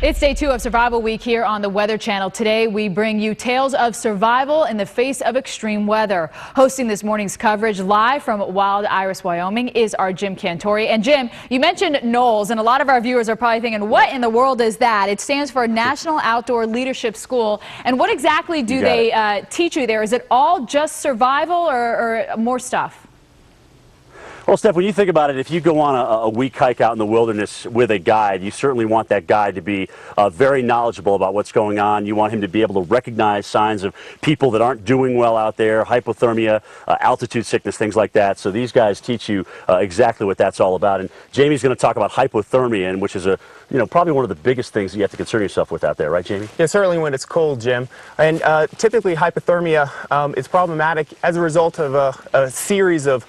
It's day 2 of Survival Week here on the Weather Channel. Today we bring you tales of survival in the face of extreme weather. Hosting this morning's coverage live from Wild Iris, Wyoming is our Jim Cantore. And Jim, you mentioned NOLS, and a lot of our viewers are probably thinking, what in the world is that? It stands for National Outdoor Leadership School. And what exactly do they teach you there? Is it all just survival or more stuff? Well, Steph, when you think about it, if you go on a week hike out in the wilderness with a guide, you certainly want that guide to be very knowledgeable about what's going on. You want him to be able to recognize signs of people that aren't doing well out there, hypothermia, altitude sickness, things like that. So these guys teach you exactly what that's all about. And Jamie's going to talk about hypothermia, and which is probably one of the biggest things that you have to concern yourself with out there, right, Jamie? Yeah, certainly when it's cold, Jim. And typically hypothermia is problematic as a result of a series of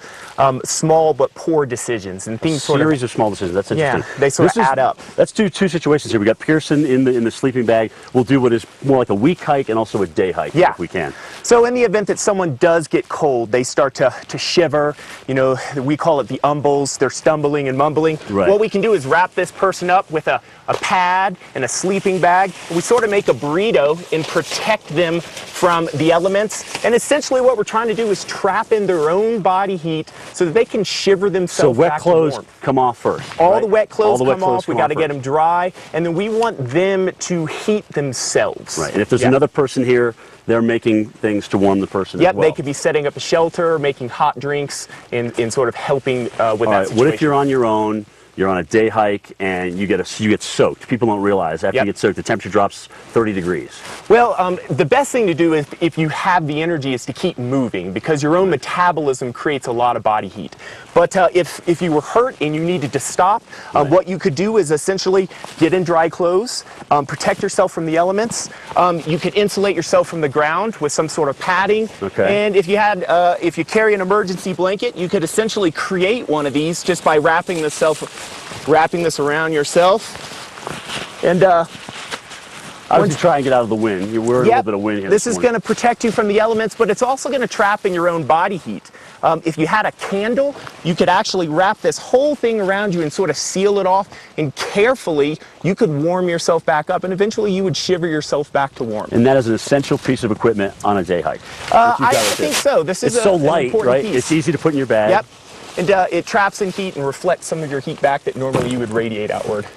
small but poor decisions and things. Series of small decisions. That's interesting. Yeah, they sort of add up. Let's do two situations here. We got Pearson in the sleeping bag. We'll do what is more like a week hike and also a day hike, if we can. So in the event that someone does get cold, they start to shiver. You know, we call it the umbles. They're stumbling and mumbling. Right. What we can do is wrap this person up with a pad and a sleeping bag. We sort of make a burrito and protect them from the elements. And essentially what we're trying to do is trap in their own body heat so that they can shiver themselves back to warm. So wet clothes come off first. All the wet clothes come off. We got to first. get them dry, and then we want them to heat themselves. Right. And if there's another person here, they're making things to warm the person as well. They could be setting up a shelter, making hot drinks, and sort of helping with that situation. What if you're on your own? You're on a day hike and you get soaked. People don't realize after you get soaked, the temperature drops 30 degrees. Well, the best thing to do is, if you have the energy, is to keep moving, because your own metabolism creates a lot of body heat. But if you were hurt and you needed to stop, what you could do is essentially get in dry clothes, protect yourself from the elements. You could insulate yourself from the ground with some sort of padding. Okay. And if you carry an emergency blanket, you could essentially create one of these just by wrapping this around yourself. And I would try and get out of the wind. You're worried a little bit of wind here. This is going to protect you from the elements, but it's also going to trap in your own body heat. If you had a candle, you could actually wrap this whole thing around you and sort of seal it off, and carefully you could warm yourself back up, and eventually you would shiver yourself back to warm. And that is an essential piece of equipment on a day hike. I think so. This is so light, right? Piece. It's easy to put in your bag. Yep. And it traps in heat and reflects some of your heat back that normally you would radiate outward.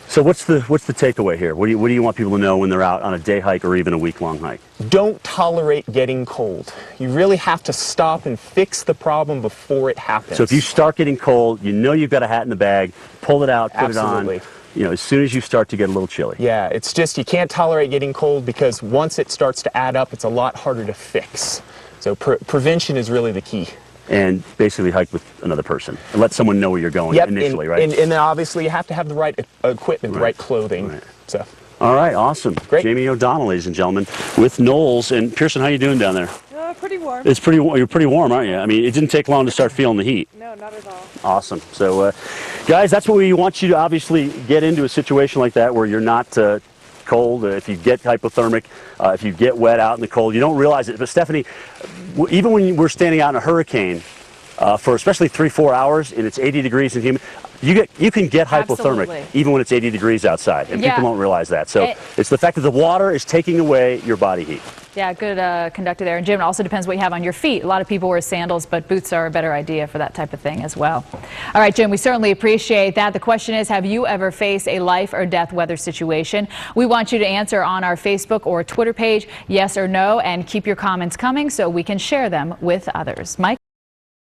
So what's the takeaway here? What do you want people to know when they're out on a day hike or even a week-long hike? Don't tolerate getting cold. You really have to stop and fix the problem before it happens. So if you start getting cold, you know you've got a hat in the bag, pull it out, put it on. As soon as you start to get a little chilly. Yeah, it's just you can't tolerate getting cold, because once it starts to add up, it's a lot harder to fix. So prevention is really the key. And basically hike with another person and let someone know where you're going initially, right? And then obviously you have to have the right equipment, the right clothing. Right. So. All right, awesome. Great. Jamie O'Donnel, ladies and gentlemen, with NOLS. And Pearson, how you doing down there? Pretty warm. It's pretty. You're pretty warm, aren't you? I mean, it didn't take long to start feeling the heat. No, not at all. Awesome. So, guys, that's what we want you to obviously get into a situation like that where you're not cold. If you get hypothermic, if you get wet out in the cold, you don't realize it. But Stephanie, even when we're standing out in a hurricane for especially 3-4 hours and it's 80 degrees and humid, you can get hypothermic even when it's 80 degrees outside, and people don't realize that. So it's the fact that the water is taking away your body heat. Yeah, good conductor there. And Jim, it also depends what you have on your feet. A lot of people wear sandals, but boots are a better idea for that type of thing as well. All right, Jim, we certainly appreciate that. The question is, have you ever faced a life or death weather situation? We want you to answer on our Facebook or Twitter page, yes or no, and keep your comments coming so we can share them with others. Mike?